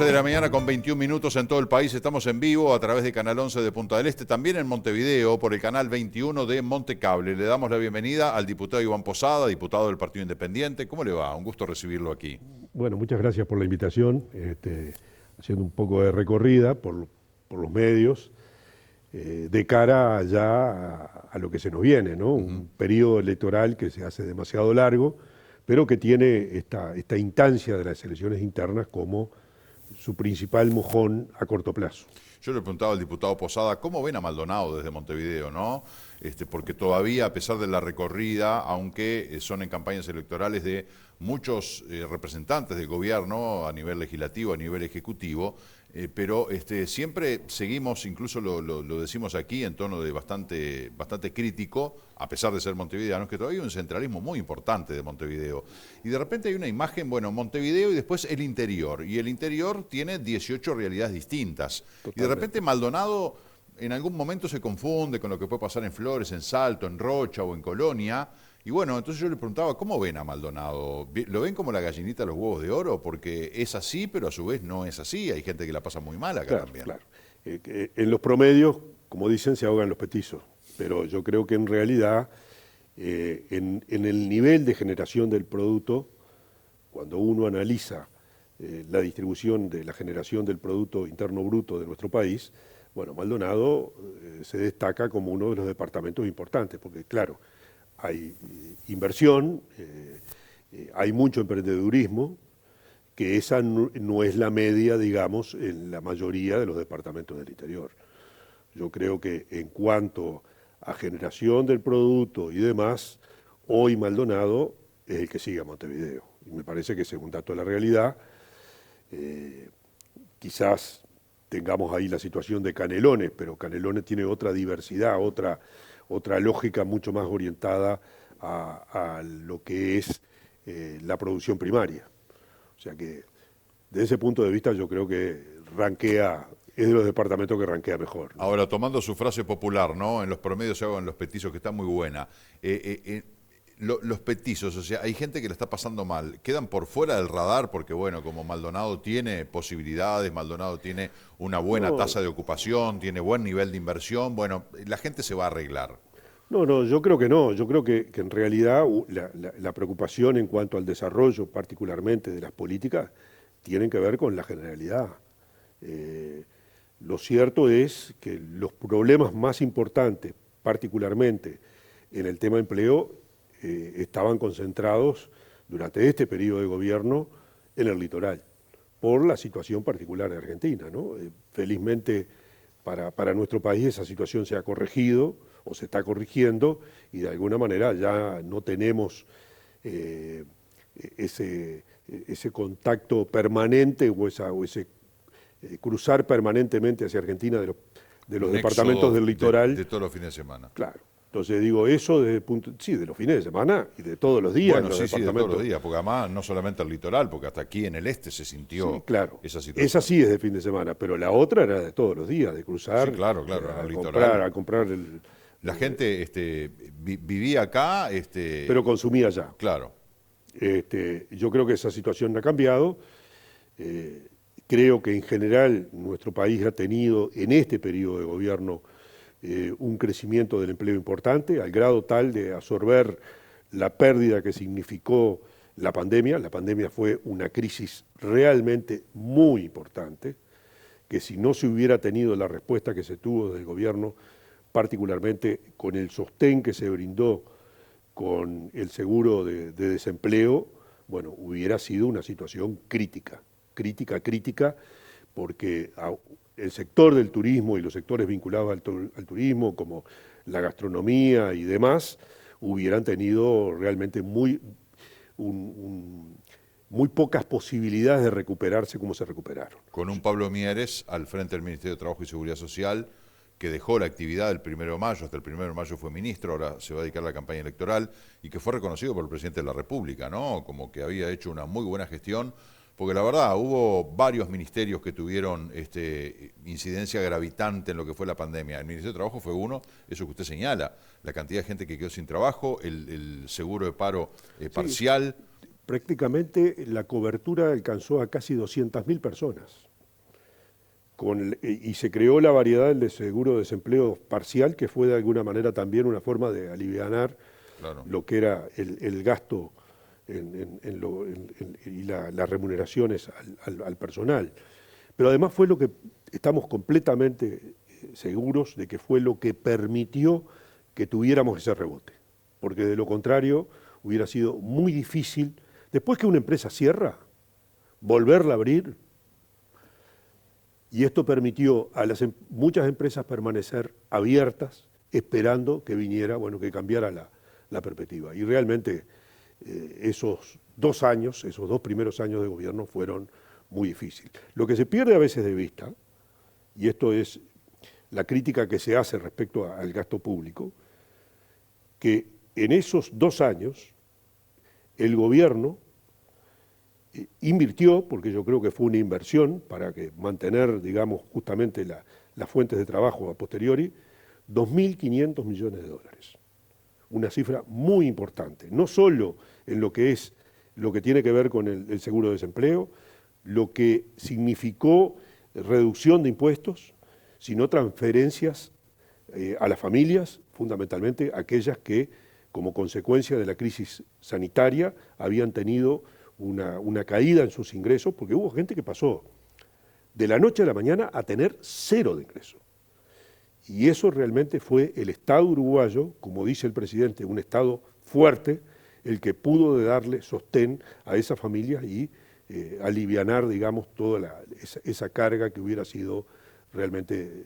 11 de la mañana con 21 minutos en todo el país. Estamos en vivo a través de Canal 11 de Punta del Este, también en Montevideo por el canal 21 de Montecable. Le damos la bienvenida al diputado Iván Posada, diputado del Partido Independiente. ¿Cómo le va? Un gusto recibirlo aquí. Bueno, muchas gracias por la invitación, haciendo un poco de recorrida por los medios, de cara ya a lo que se nos viene, ¿no? Un periodo electoral que se hace demasiado largo, pero que tiene esta instancia de las elecciones internas como su principal mojón a corto plazo. Yo le preguntaba al diputado Posada, ¿cómo ven a Maldonado desde Montevideo, no? Porque todavía, a pesar de la recorrida, aunque son en campañas electorales de muchos representantes del gobierno a nivel legislativo, a nivel ejecutivo, pero siempre seguimos, incluso lo decimos aquí en tono de bastante crítico, a pesar de ser montevideanos, que todavía hay un centralismo muy importante de Montevideo. Y de repente hay una imagen, bueno, Montevideo y después el interior. Y el interior tiene 18 realidades distintas. Totalmente. Y de repente Maldonado en algún momento se confunde con lo que puede pasar en Flores, en Salto, en Rocha o en Colonia. Y bueno, entonces yo le preguntaba, ¿cómo ven a Maldonado? ¿Lo ven como la gallinita de los huevos de oro? Porque es así, pero a su vez no es así. Hay gente que la pasa muy mal acá también. Claro. En los promedios, como dicen, se ahogan los petizos. Pero yo creo que en realidad, en el nivel de generación del producto, cuando uno analiza la distribución de la generación del Producto Interno Bruto de nuestro país, bueno, Maldonado se destaca como uno de los departamentos importantes, porque claro, hay inversión, hay mucho emprendedurismo, que esa no es la media, digamos, en la mayoría de los departamentos del interior. Yo creo que en cuanto a generación del producto y demás, hoy Maldonado es el que sigue a Montevideo. Y me parece que ese es un dato de la realidad. Quizás tengamos ahí la situación de Canelones, pero Canelones tiene otra diversidad, otra lógica mucho más orientada a lo que es la producción primaria. O sea que, desde ese punto de vista, yo creo que es de los departamentos que rankea mejor, ¿no? Ahora, tomando su frase popular, ¿no? En los promedios se hagan los petizos, que está muy buena. Los petizos, o sea, hay gente que la está pasando mal, quedan por fuera del radar porque, bueno, como Maldonado tiene posibilidades, Maldonado tiene una buena tasa de ocupación, tiene buen nivel de inversión, bueno, la gente se va a arreglar. No, yo creo que no. Yo creo que en realidad la preocupación en cuanto al desarrollo, particularmente de las políticas, tienen que ver con la generalidad. Lo cierto es que los problemas más importantes, particularmente en el tema empleo, estaban concentrados durante este periodo de gobierno en el litoral, por la situación particular de Argentina, ¿no? Felizmente para nuestro país esa situación se ha corregido o se está corrigiendo y de alguna manera ya no tenemos ese contacto permanente o ese cruzar permanentemente hacia Argentina de los departamentos del litoral. De todos los fines de semana. Claro. Entonces digo, eso de los fines de semana y de todos los días. Bueno, sí, de todos los días, porque además no solamente el litoral, porque hasta aquí en el este se sintió esa situación. Esa sí es de fin de semana, pero la otra era de todos los días, de cruzar. Sí, claro, el litoral. A comprar la gente vivía acá. Pero consumía allá. Claro. Yo creo que esa situación ha cambiado. Creo que en general nuestro país ha tenido en este periodo de gobierno un crecimiento del empleo importante, al grado tal de absorber la pérdida que significó la pandemia. La pandemia fue una crisis realmente muy importante, que si no se hubiera tenido la respuesta que se tuvo del gobierno, particularmente con el sostén que se brindó con el seguro de desempleo, bueno, hubiera sido una situación crítica, porque el sector del turismo y los sectores vinculados al turismo, como la gastronomía y demás, hubieran tenido realmente muy pocas posibilidades de recuperarse como se recuperaron. Con un Pablo Mieres al frente del Ministerio de Trabajo y Seguridad Social, que dejó la actividad el 1 de mayo, hasta el 1 de mayo fue ministro, ahora se va a dedicar a la campaña electoral, y que fue reconocido por el presidente de la República, ¿no? Como que había hecho una muy buena gestión, porque la verdad hubo varios ministerios que tuvieron incidencia gravitante en lo que fue la pandemia. El Ministerio de Trabajo fue uno, eso que usted señala, la cantidad de gente que quedó sin trabajo, el seguro de paro parcial. Prácticamente la cobertura alcanzó a casi 200.000 personas. y se creó la variedad del seguro de desempleo parcial, que fue de alguna manera también una forma de alivianar lo que era el gasto y las remuneraciones al personal. Pero además fue lo que estamos completamente seguros de que fue lo que permitió que tuviéramos ese rebote, porque de lo contrario hubiera sido muy difícil, después que una empresa cierra, volverla a abrir. Y esto permitió a muchas empresas permanecer abiertas, esperando que viniera, que cambiara la perspectiva. Y realmente esos 2 años, esos 2 primeros años de gobierno fueron muy difíciles. Lo que se pierde a veces de vista, y esto es la crítica que se hace respecto al gasto público, que en esos 2 años el gobierno invirtió, porque yo creo que fue una inversión para mantener, digamos, justamente las fuentes de trabajo a posteriori, 2.500 millones de dólares. Una cifra muy importante, no solo en lo que tiene que ver con el seguro de desempleo, lo que significó reducción de impuestos, sino transferencias a las familias, fundamentalmente aquellas que, como consecuencia de la crisis sanitaria, habían tenido una caída en sus ingresos, porque hubo gente que pasó de la noche a la mañana a tener 0 de ingreso. Y eso realmente fue el Estado uruguayo, como dice el presidente, un Estado fuerte, el que pudo darle sostén a esas familias y alivianar, digamos, toda esa carga que hubiera sido realmente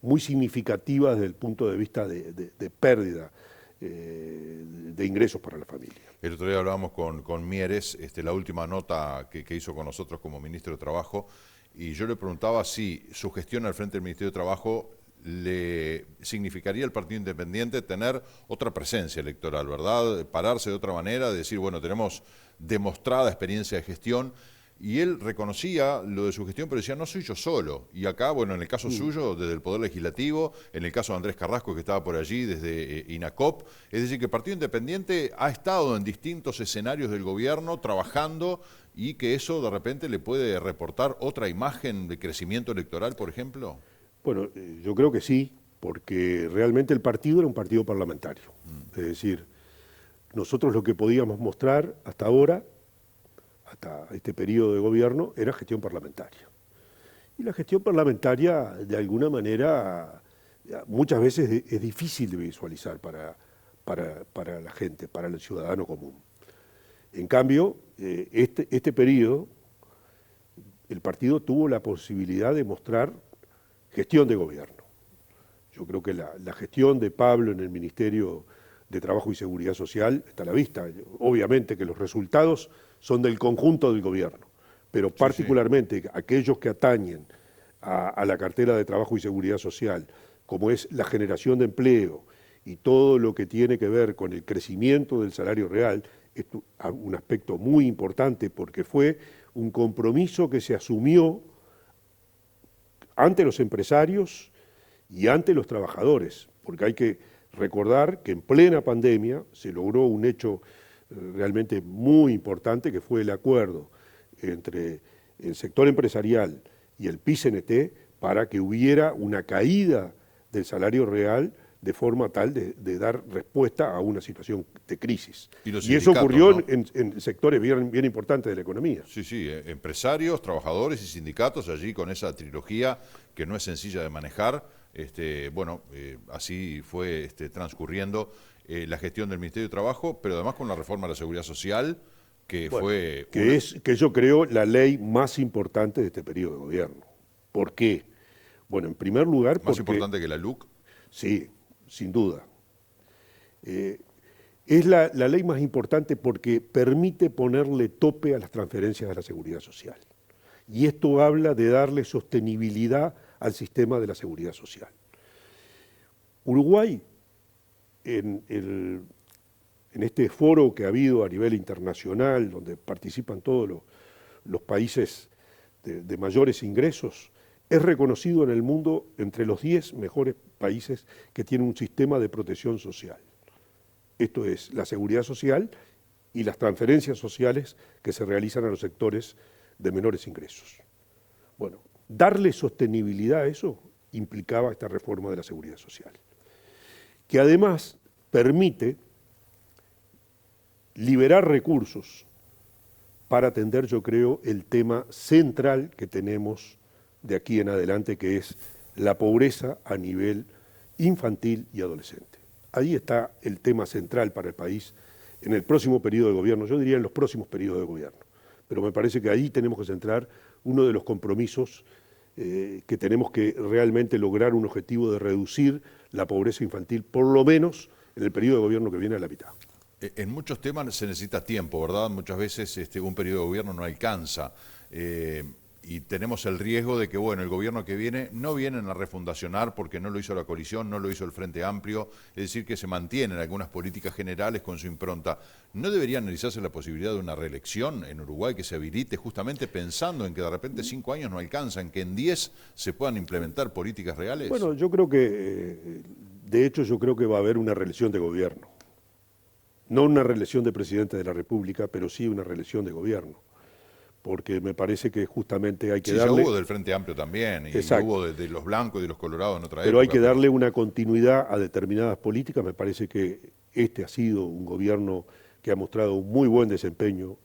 muy significativa desde el punto de vista de pérdida de ingresos para la familia. El otro día hablábamos con Mieres, la última nota que hizo con nosotros como ministro de Trabajo, y yo le preguntaba si su gestión al frente del Ministerio de Trabajo le significaría al Partido Independiente tener otra presencia electoral, ¿verdad? Pararse de otra manera, decir, bueno, tenemos demostrada experiencia de gestión. Y él reconocía lo de su gestión, pero decía, no soy yo solo. Y acá, bueno, en el caso suyo, desde el Poder Legislativo, en el caso de Andrés Carrasco, que estaba por allí, desde INACOP, es decir, que el Partido Independiente ha estado en distintos escenarios del gobierno, trabajando, y que eso de repente le puede reportar otra imagen de crecimiento electoral, por ejemplo. Bueno, yo creo que sí, porque realmente el partido era un partido parlamentario. Es decir, nosotros lo que podíamos mostrar hasta ahora, hasta este periodo de gobierno, era gestión parlamentaria. Y la gestión parlamentaria, de alguna manera, muchas veces es difícil de visualizar para la gente, para el ciudadano común. En cambio, este periodo, el partido tuvo la posibilidad de mostrar gestión de gobierno. Yo creo que la gestión de Pablo en el Ministerio de Trabajo y Seguridad Social está a la vista. Obviamente que los resultados son del conjunto del gobierno, pero particularmente aquellos que atañen a la cartera de Trabajo y Seguridad Social, como es la generación de empleo y todo lo que tiene que ver con el crecimiento del salario real, es un aspecto muy importante porque fue un compromiso que se asumió ante los empresarios y ante los trabajadores, porque hay que recordar que en plena pandemia se logró un hecho realmente muy importante, que fue el acuerdo entre el sector empresarial y el PIT-CNT para que hubiera una caída del salario real de forma tal de dar respuesta a una situación de crisis. Y eso ocurrió, ¿no?, en sectores bien importantes de la economía. Sí, empresarios, trabajadores y sindicatos allí con esa trilogía que no es sencilla de manejar. Así fue transcurriendo la gestión del Ministerio de Trabajo, pero además con la reforma de la Seguridad Social, que fue... Que yo creo la ley más importante de este periodo de gobierno. ¿Por qué? Bueno, en primer lugar... ¿Más importante que la LUC? Sí, sin duda. Es la ley más importante porque permite ponerle tope a las transferencias de la Seguridad Social. Y esto habla de darle sostenibilidad al sistema de la Seguridad Social. Uruguay, en este foro que ha habido a nivel internacional, donde participan todos los países de mayores ingresos, es reconocido en el mundo entre los 10 mejores países que tienen un sistema de protección social. Esto es la seguridad social y las transferencias sociales que se realizan a los sectores de menores ingresos. Bueno, darle sostenibilidad a eso implicaba esta reforma de la seguridad social, que además permite liberar recursos para atender, yo creo, el tema central que tenemos de aquí en adelante, que es la pobreza a nivel infantil y adolescente. Ahí está el tema central para el país en el próximo periodo de gobierno, yo diría en los próximos periodos de gobierno, pero me parece que ahí tenemos que centrar uno de los compromisos que tenemos que realmente lograr un objetivo de reducir la pobreza infantil, por lo menos en el periodo de gobierno que viene a la mitad. En muchos temas se necesita tiempo, ¿verdad? Muchas veces un periodo de gobierno no alcanza y tenemos el riesgo de que, bueno, el gobierno que viene no vienen a refundacionar porque no lo hizo la coalición, no lo hizo el Frente Amplio, es decir, que se mantienen algunas políticas generales con su impronta. ¿No debería analizarse la posibilidad de una reelección en Uruguay que se habilite justamente pensando en que de repente 5 años no alcanzan, que en 10 se puedan implementar políticas reales? Bueno, yo creo que, de hecho, yo creo que va a haber una reelección de gobierno. No una reelección de presidente de la República, pero sí una reelección de gobierno. Porque me parece que justamente hay que darle... Sí, ya hubo del Frente Amplio también, y hubo de los blancos y de los colorados en otra época. Pero hay que darle una continuidad a determinadas políticas. Me parece que este ha sido un gobierno que ha mostrado un muy buen desempeño.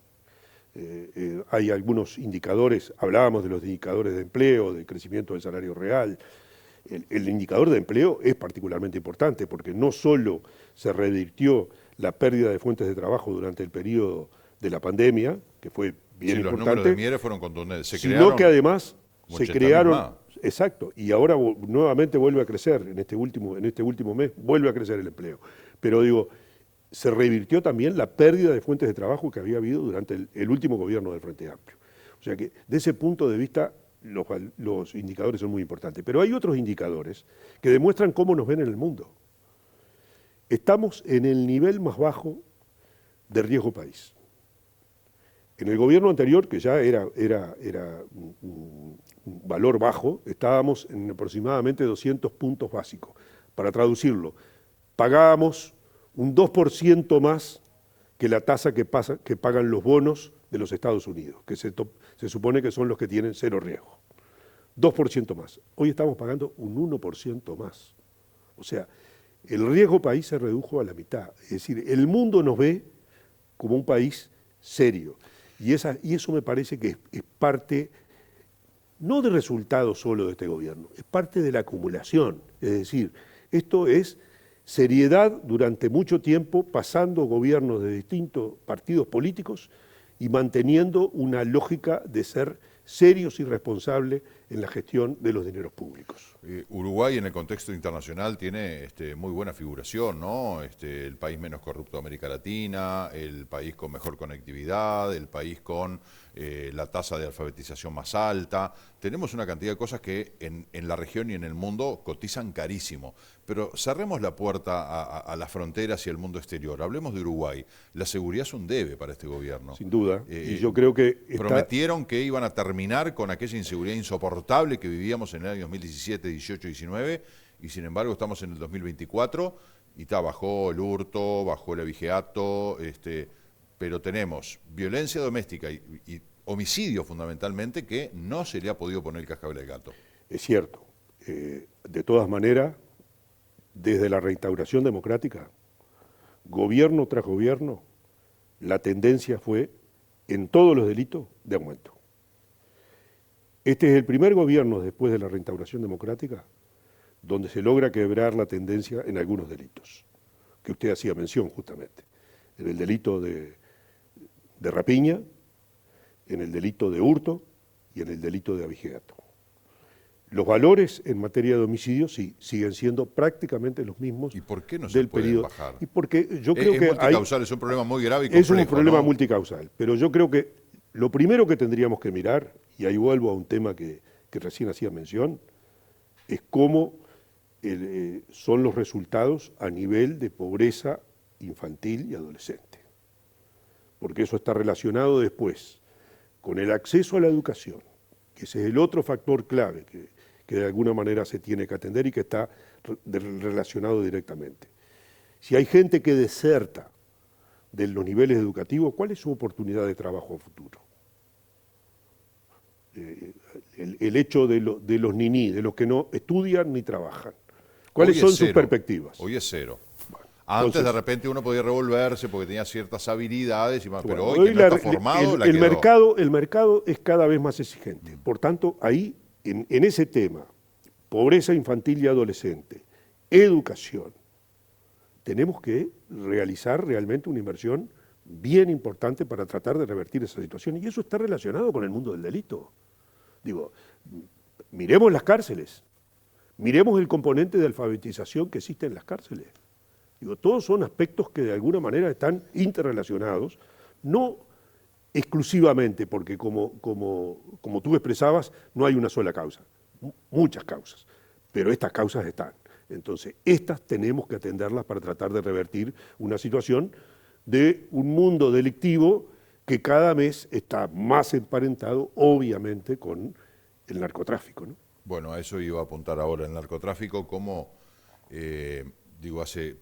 Hay algunos indicadores, hablábamos de los indicadores de empleo, de crecimiento del salario real. El indicador de empleo es particularmente importante porque no solo se revirtió la pérdida de fuentes de trabajo durante el periodo de la pandemia, que fue bien importante. Los números de Mieres fueron contundentes. Sino que además se crearon, exacto, y ahora nuevamente vuelve a crecer, en este último mes vuelve a crecer el empleo. Pero digo, se revirtió también la pérdida de fuentes de trabajo que había habido durante el último gobierno del Frente Amplio. O sea que, de ese punto de vista, los indicadores son muy importantes. Pero hay otros indicadores que demuestran cómo nos ven en el mundo. Estamos en el nivel más bajo de riesgo país. En el gobierno anterior, que ya era un valor bajo, estábamos en aproximadamente 200 puntos básicos. Para traducirlo, pagábamos un 2% más que la tasa que pagan los bonos de los Estados Unidos, que se supone que son los que tienen cero riesgo. 2% más. Hoy estamos pagando un 1% más. O sea, el riesgo país se redujo a la mitad. Es decir, el mundo nos ve como un país serio. Y eso me parece que es parte, no de resultado solo de este gobierno, es parte de la acumulación. Es decir, esto es seriedad durante mucho tiempo, pasando gobiernos de distintos partidos políticos y manteniendo una lógica de ser serios y responsables en la gestión de los dineros públicos. Uruguay en el contexto internacional tiene muy buena figuración, ¿no? El país menos corrupto de América Latina, el país con mejor conectividad, el país con la tasa de alfabetización más alta. Tenemos una cantidad de cosas que en la región y en el mundo cotizan carísimo. Pero cerremos la puerta a las fronteras y al mundo exterior. Hablemos de Uruguay. La seguridad es un debe para este gobierno. Sin duda. Y yo creo que prometieron que iban a terminar con aquella inseguridad insoportable que vivíamos en el año 2017, 18, 19, y sin embargo estamos en el 2024 y bajó el hurto, bajó el abigeato, pero tenemos violencia doméstica y homicidio fundamentalmente que no se le ha podido poner el cascabel al gato. Es cierto. De todas maneras, desde la reinstauración democrática, gobierno tras gobierno, la tendencia fue, en todos los delitos, de aumento. Este es el primer gobierno después de la reinstauración democrática donde se logra quebrar la tendencia en algunos delitos, que usted hacía mención justamente, en el delito de rapiña, en el delito de hurto y en el delito de abigeato. Los valores en materia de homicidio sí siguen siendo prácticamente los mismos. ¿Y por qué no se pueden bajar? Y porque yo creo que multicausal, es un problema muy grave y complejo, es un problema, ¿no?, multicausal, pero yo creo que lo primero que tendríamos que mirar, y ahí vuelvo a un tema que recién hacía mención, es cómo son los resultados a nivel de pobreza infantil y adolescente. Porque eso está relacionado después con el acceso a la educación, que ese es el otro factor clave que de alguna manera se tiene que atender y que está relacionado directamente. Si hay gente que deserta de los niveles educativos, ¿cuál es su oportunidad de trabajo a futuro? el hecho de los niní, de los que no estudian ni trabajan. ¿Cuáles son sus perspectivas? Hoy es cero. Bueno, Antes entonces, de repente uno podía revolverse porque tenía ciertas habilidades, pero bueno, hoy que no está formado, la quedó. el mercado es cada vez más exigente. Por tanto, ahí, en ese tema, pobreza infantil y adolescente, educación, tenemos que realizar realmente una inversión bien importante para tratar de revertir esa situación. Y eso está relacionado con el mundo del delito. Digo, miremos las cárceles, miremos el componente de alfabetización que existe en las cárceles. Digo, todos son aspectos que de alguna manera están interrelacionados, no exclusivamente porque como tú expresabas, no hay una sola causa, muchas causas, pero estas causas están. Entonces, estas tenemos que atenderlas para tratar de revertir una situación de un mundo delictivo que cada mes está más emparentado, obviamente, con el narcotráfico, ¿no? Bueno, a eso iba a apuntar ahora, el narcotráfico como, hace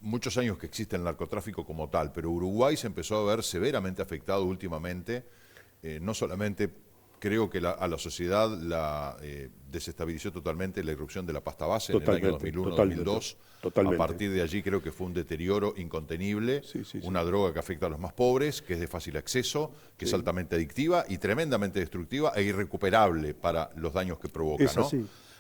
muchos años que existe el narcotráfico como tal, pero Uruguay se empezó a ver severamente afectado últimamente, no solamente creo que a la sociedad la desestabilizó totalmente la irrupción de la pasta base en el año 2001-2002. A partir de allí creo que fue un deterioro incontenible, una droga que afecta a los más pobres, que es de fácil acceso, que es altamente adictiva y tremendamente destructiva e irrecuperable para los daños que provoca, ¿no?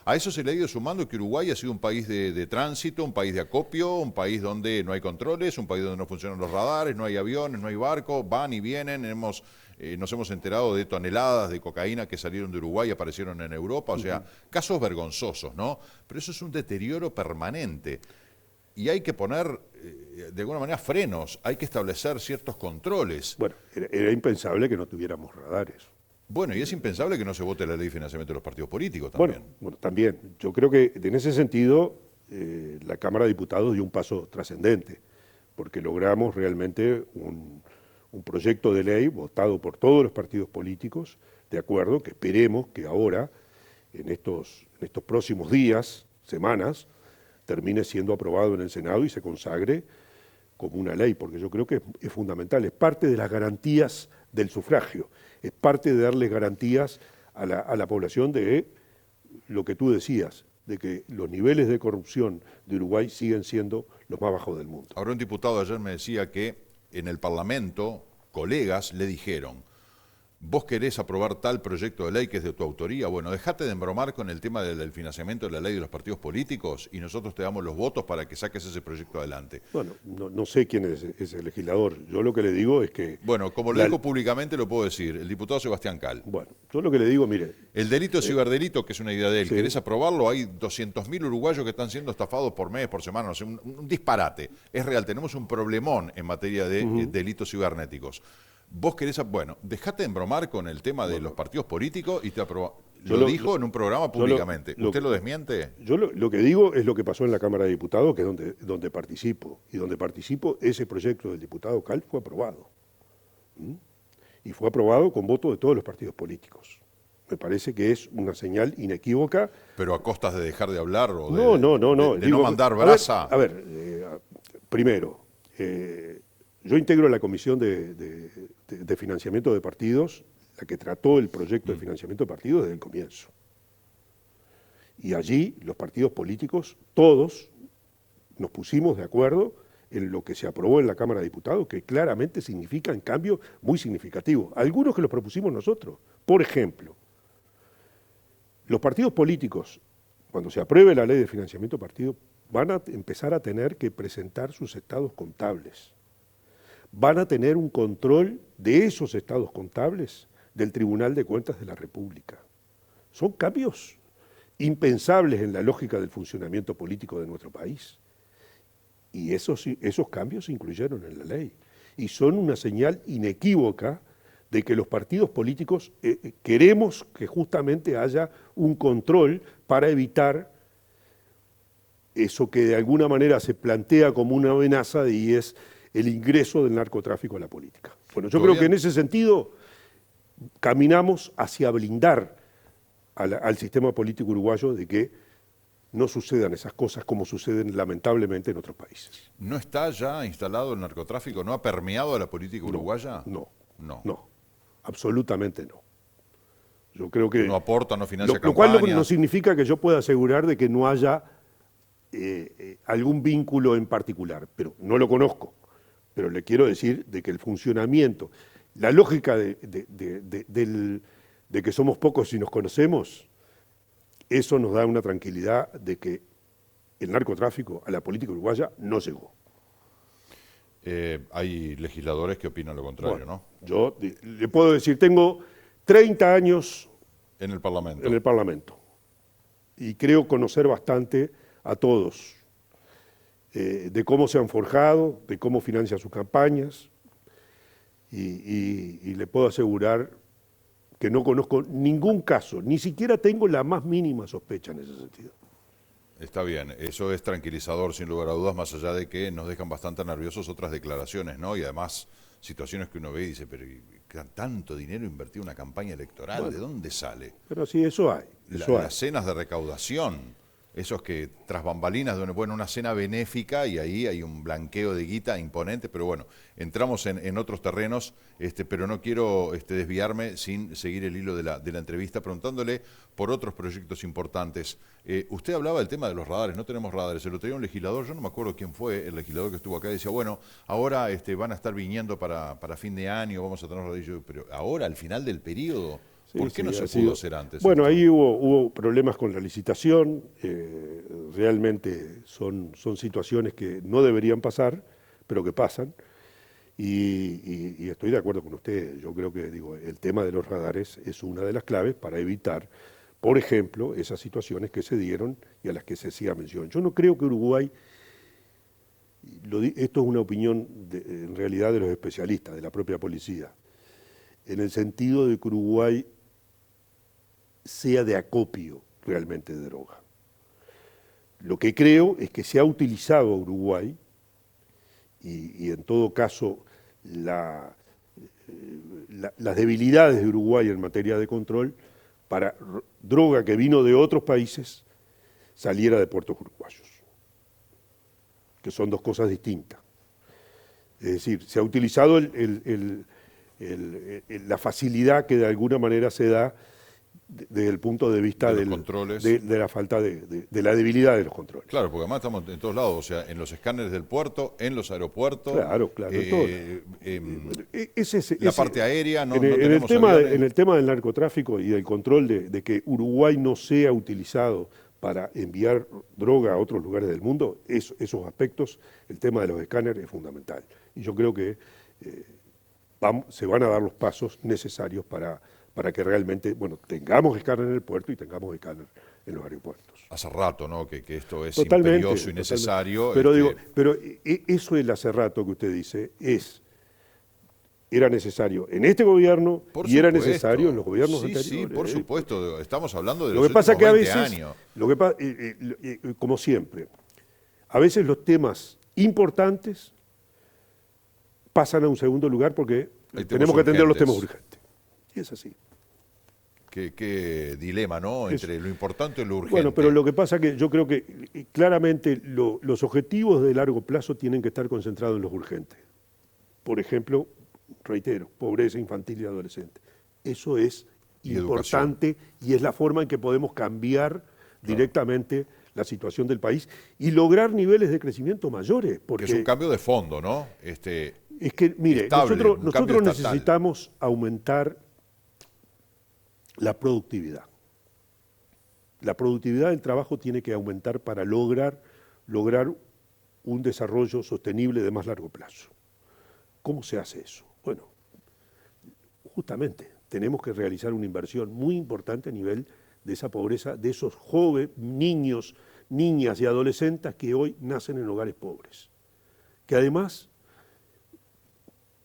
A eso se le ha ido sumando que Uruguay ha sido un país de tránsito, un país de acopio, un país donde no hay controles, un país donde no funcionan los radares, no hay aviones, no hay barcos, van y vienen, nos hemos enterado de toneladas de cocaína que salieron de Uruguay y aparecieron en Europa, o sea, casos vergonzosos, ¿no? Pero eso es un deterioro permanente y hay que poner, de alguna manera, frenos, hay que establecer ciertos controles. Bueno, era impensable que no tuviéramos radares. Bueno, y es impensable que no se vote la ley de financiamiento de los partidos políticos también. Bueno, también. Yo creo que en ese sentido la Cámara de Diputados dio un paso trascendente, porque logramos realmente un proyecto de ley votado por todos los partidos políticos, de acuerdo, que esperemos que ahora, en estos próximos días, semanas, termine siendo aprobado en el Senado y se consagre como una ley, porque yo creo que es fundamental, es parte de las garantías del sufragio, es parte de darle garantías a la población de lo que tú decías, de que los niveles de corrupción de Uruguay siguen siendo los más bajos del mundo. Ahora un diputado ayer me decía que en el Parlamento colegas le dijeron: vos querés aprobar tal proyecto de ley que es de tu autoría, bueno, dejate de embromar con el tema del financiamiento de la ley de los partidos políticos y nosotros te damos los votos para que saques ese proyecto adelante. Bueno, no sé quién es ese legislador, yo lo que le digo es que... Bueno, como lo digo públicamente lo puedo decir, el diputado Sebastián Cal. Bueno, yo lo que le digo, mire... El delito de ciberdelito, que es una idea de él, sí. ¿Querés aprobarlo? Hay 200.000 uruguayos que están siendo estafados por mes, por semana, no sé, un disparate. Es real, tenemos un problemón en materia de delitos cibernéticos. Vos querés, bueno, dejate de embromar con el tema de los partidos políticos y te aprobó. Lo dijo en un programa públicamente. ¿Usted lo desmiente? Yo lo que digo es lo que pasó en la Cámara de Diputados, que es donde participo. Y donde participo, ese proyecto del diputado Cal fue aprobado. Y fue aprobado con voto de todos los partidos políticos. Me parece que es una señal inequívoca. ¿Pero a costas de dejar de hablar o no. de no mandar brasa? A ver, primero, yo integro la Comisión de Financiamiento de Partidos, la que trató el proyecto de financiamiento de partidos desde el comienzo. Y allí los partidos políticos, todos, nos pusimos de acuerdo en lo que se aprobó en la Cámara de Diputados, que claramente significan cambios muy significativos. Algunos que los propusimos nosotros. Por ejemplo, los partidos políticos, cuando se apruebe la ley de financiamiento de partidos, van a empezar a tener que presentar sus estados contables. Van a tener un control de esos estados contables del Tribunal de Cuentas de la República. Son cambios impensables en la lógica del funcionamiento político de nuestro país. Y esos cambios se incluyeron en la ley. Y son una señal inequívoca de que los partidos políticos queremos que justamente haya un control para evitar eso que de alguna manera se plantea como una amenaza y es el ingreso del narcotráfico a la política. Bueno, yo creo que en ese sentido caminamos hacia blindar al sistema político uruguayo de que no sucedan esas cosas como suceden lamentablemente en otros países. ¿No está ya instalado el narcotráfico? ¿No ha permeado a la política uruguaya? No, absolutamente no. Yo creo que no aporta, no financia lo cual campañas. no significa que yo pueda asegurar de que no haya algún vínculo en particular, pero no lo conozco. Pero le quiero decir de que el funcionamiento, la lógica de que somos pocos y nos conocemos, eso nos da una tranquilidad de que el narcotráfico a la política uruguaya no llegó. Hay legisladores que opinan lo contrario, Bueno, ¿no? yo le puedo decir, tengo 30 años En el Parlamento. en el Parlamento y creo conocer bastante a todos, de cómo se han forjado, de cómo financian sus campañas, y le puedo asegurar que no conozco ningún caso, ni siquiera tengo la más mínima sospecha en ese sentido. Está bien, eso es tranquilizador sin lugar a dudas, más allá de que nos dejan bastante nerviosos otras declaraciones, ¿no? Y además situaciones que uno ve y dice, pero tanto dinero invertido en una campaña electoral, Bueno, ¿de dónde sale? pero sí, eso hay. Eso hay. Las cenas de recaudación, esos que tras bambalinas, bueno, una cena benéfica y ahí hay un blanqueo de guita imponente, pero bueno, entramos en otros terrenos, pero no quiero desviarme sin seguir el hilo de la entrevista, preguntándole por otros proyectos importantes. Usted hablaba del tema de los radares, no tenemos radares, se lo traía un legislador, yo no me acuerdo quién fue el legislador que estuvo acá, y decía, bueno, ahora van a estar viniendo para fin de año, vamos a tener radares, pero ahora, al final del periodo, Sí, ¿por qué no se pudo hacer antes? Bueno, esto? ahí hubo problemas con la licitación, realmente son situaciones que no deberían pasar, pero que pasan, y estoy de acuerdo con usted. Yo creo que el tema de los radares es una de las claves para evitar, por ejemplo, esas situaciones que se dieron y a las que se hacía mención. Yo no creo que Uruguay, esto es una opinión en realidad de los especialistas, de la propia policía, en el sentido de que Uruguay sea de acopio realmente de droga. Lo que creo es que se ha utilizado a Uruguay, y en todo caso las debilidades de Uruguay en materia de control, para droga que vino de otros países saliera de puertos uruguayos, que son dos cosas distintas. Es decir, se ha utilizado la facilidad que de alguna manera se da desde el punto de vista de los controles. de la falta de la debilidad de los controles. Claro, porque además estamos en todos lados, o sea, en los escáneres del puerto, en los aeropuertos. Claro, todo. La parte aérea, no en tenemos aviones. En el tema del narcotráfico y del control de que Uruguay no sea utilizado para enviar droga a otros lugares del mundo, esos aspectos, el tema de los escáneres es fundamental. Y yo creo que se van a dar los pasos necesarios para que realmente, tengamos escáner en el puerto y tengamos escáner en los aeropuertos. Hace rato, ¿no? Que esto es Totalmente, imperioso y necesario. Pero eso del hace rato que usted dice era necesario en este gobierno y era necesario en los gobiernos anteriores. Sí, por supuesto. Estamos hablando de lo los que pasa últimos que a 20 veces, años. Como siempre, a veces los temas importantes pasan a un segundo lugar porque tenemos que atender los temas urgentes. Y es así. Qué dilema, ¿no? Entre lo importante y lo urgente. Bueno, pero lo que pasa es que yo creo que claramente los objetivos de largo plazo tienen que estar concentrados en los urgentes. Por ejemplo, reitero, pobreza infantil y adolescente. Eso es importante y es la forma en que podemos cambiar directamente la situación del país y lograr niveles de crecimiento mayores. Porque es un cambio de fondo, ¿no? Es que, mire, estable, nosotros necesitamos aumentar la productividad. La productividad del trabajo tiene que aumentar para lograr un desarrollo sostenible de más largo plazo. ¿Cómo se hace eso? Bueno, justamente tenemos que realizar una inversión muy importante a nivel de esa pobreza, de esos jóvenes, niños, niñas y adolescentes que hoy nacen en hogares pobres. Que además,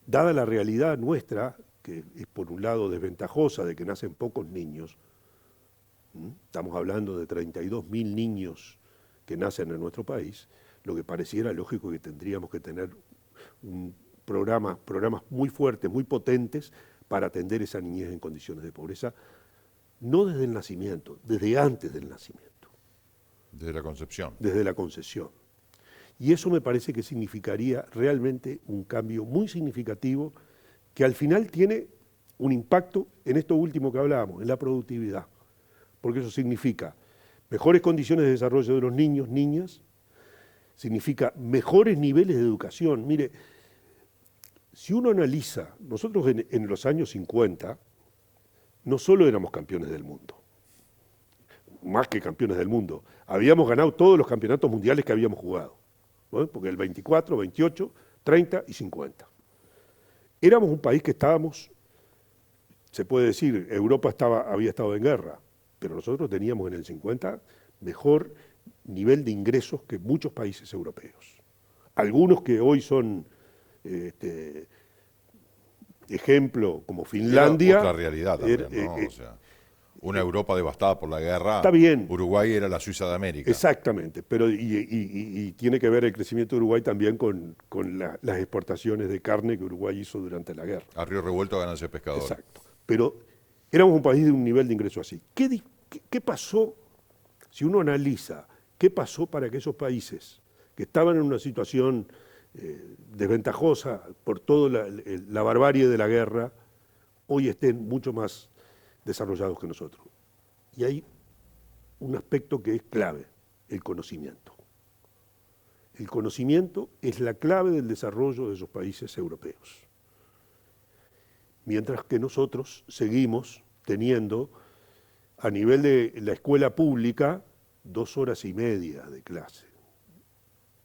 dada la realidad nuestra, que es por un lado desventajosa de que nacen pocos niños, estamos hablando de 32.000 niños que nacen en nuestro país, lo que pareciera lógico que tendríamos que tener programas muy fuertes, muy potentes para atender esa niñez en condiciones de pobreza, no desde el nacimiento, desde antes del nacimiento. Desde la concepción. Desde la concepción. Y eso me parece que significaría realmente un cambio muy significativo que al final tiene un impacto en esto último que hablábamos, en la productividad, porque eso significa mejores condiciones de desarrollo de los niños, niñas, significa mejores niveles de educación. Mire, si uno analiza, nosotros en los años 50 no solo éramos campeones del mundo, más que campeones del mundo, habíamos ganado todos los campeonatos mundiales que habíamos jugado, ¿no? Porque el 24, 28, 30 y 50. Éramos un país que estábamos, se puede decir, Europa había estado en guerra, pero nosotros teníamos en el 50 mejor nivel de ingresos que muchos países europeos. Algunos que hoy son ejemplo, como Finlandia. Era otra realidad también, ¿no? O sea, una Europa devastada por la guerra. Está bien. Uruguay era la Suiza de América. Exactamente, pero y tiene que ver el crecimiento de Uruguay también con las exportaciones de carne que Uruguay hizo durante la guerra. A río revuelto ganancia pescador. Exacto. Pero éramos un país de un nivel de ingreso así. ¿Qué pasó, si uno analiza, qué pasó para que esos países que estaban en una situación desventajosa por toda la barbarie de la guerra, hoy estén mucho más desarrollados que nosotros? Y hay un aspecto que es clave, el conocimiento. El conocimiento es la clave del desarrollo de esos países europeos. Mientras que nosotros seguimos teniendo, a nivel de la escuela pública, 2 horas y media de clase.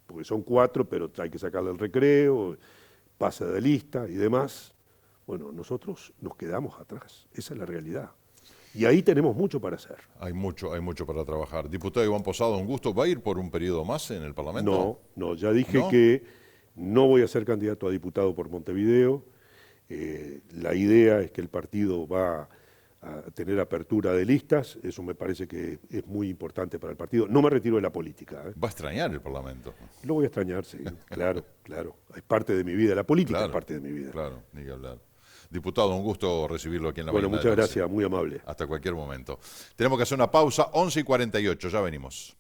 Porque son 4, pero hay que sacarle el recreo, pasa de lista y demás. Bueno, nosotros nos quedamos atrás, esa es la realidad. Y ahí tenemos mucho para hacer. Hay mucho para trabajar. Diputado Iván Posada, un gusto. ¿Va a ir por un periodo más en el Parlamento? No, ya dije que no voy a ser candidato a diputado por Montevideo. La idea es que el partido va a tener apertura de listas, eso me parece que es muy importante para el partido. No me retiro de la política. ¿Va a extrañar el Parlamento? Lo voy a extrañar, sí, claro. Es parte de mi vida, la política es parte de mi vida. Claro, ni que hablar. Diputado, un gusto recibirlo aquí en la mañana. Bueno, muchas gracias, muy amable. Hasta cualquier momento. Tenemos que hacer una pausa, 11:48, ya venimos.